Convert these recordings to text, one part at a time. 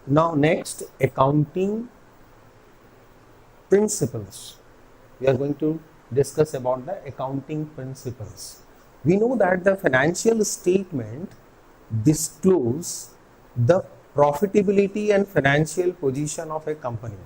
Now next, accounting principles. We are going to discuss about the accounting principles. We know that the financial statement disclose the profitability and financial position of a company.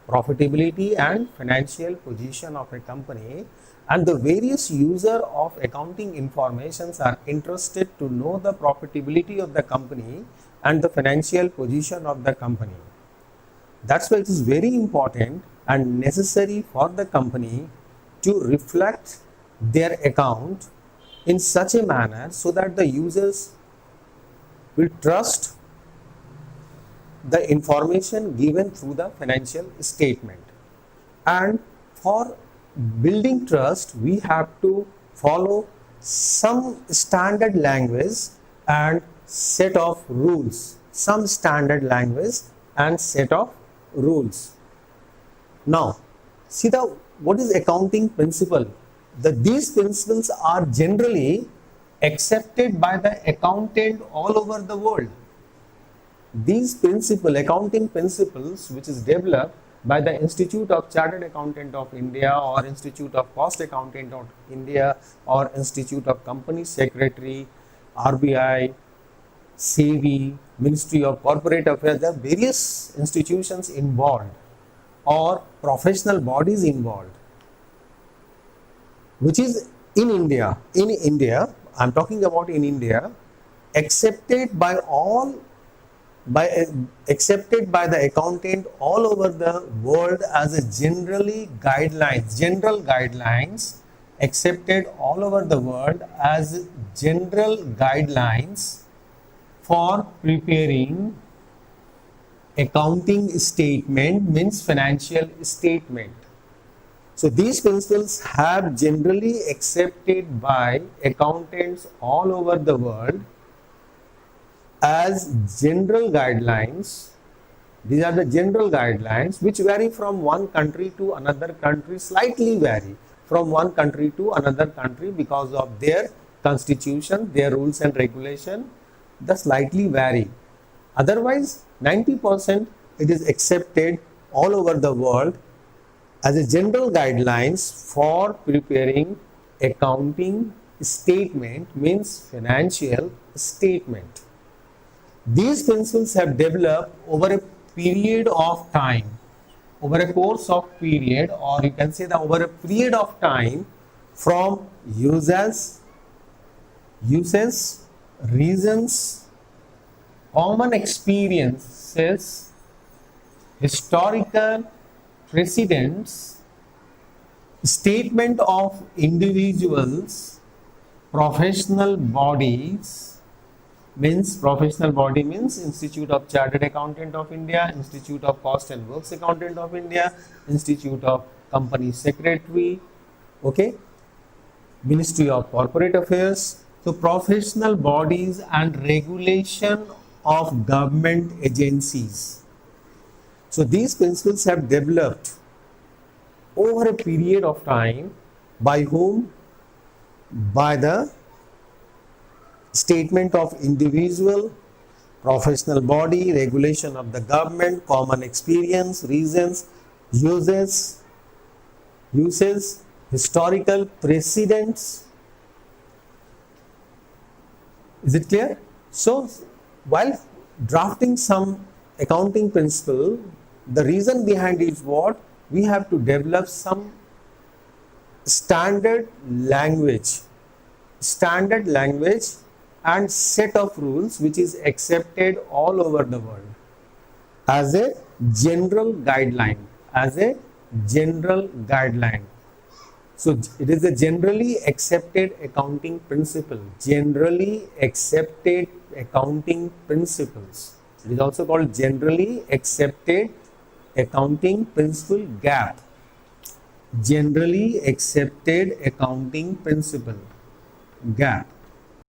Profitability and financial position of a company, and the various user of accounting informations are interested to know the profitability of the company and the financial position of the company. That's why it is very important and necessary for the company to reflect their account in such a manner so that the users will trust the information given through the financial statement. And for building trust, we have to follow some standard language and set of rules. Some standard language and set of rules. Now, see what is accounting principle? These principles are generally accepted by the accountant all over the world. These accounting principles, which is developed by the Institute of Chartered Accountant of India or Institute of Cost Accountant of India or Institute of Company Secretary, RBI, SEBI, Ministry of Corporate Affairs, there are various institutions involved or professional bodies involved, which is in India, I'm talking about in India, accepted by the accountant all over the world as a general guidelines, accepted all over the world as general guidelines for preparing accounting statement, means financial statement. So these principles have generally accepted by accountants all over the world as general guidelines. These are the general guidelines which vary from one country to another country, slightly vary from one country to another country because of their constitution, their rules and regulation, they slightly vary. Otherwise, 90% it is accepted all over the world as a general guidelines for preparing accounting statement, means financial statement. These principles have developed over a period of time, over a course of period, or you can say that over a period of time, from uses, reasons, common experiences, historical precedents, statement of individuals, professional bodies, Institute of Chartered Accountant of India, Institute of Cost and Works Accountant of India, Institute of Company Secretary, okay, Ministry of Corporate Affairs. So professional bodies and regulation of government agencies. So these principles have developed over a period of time. By whom? By the statement of individual, professional body, regulation of the government, common experience, reasons, uses, historical precedents. Is it clear? So while drafting some accounting principle, the reason behind it is what? We have to develop some standard language and set of rules which is accepted all over the world as a general guideline, So it is a generally accepted accounting principle, generally accepted accounting principles. It is also called generally accepted accounting principle, GAAP. Generally accepted accounting principle, GAAP.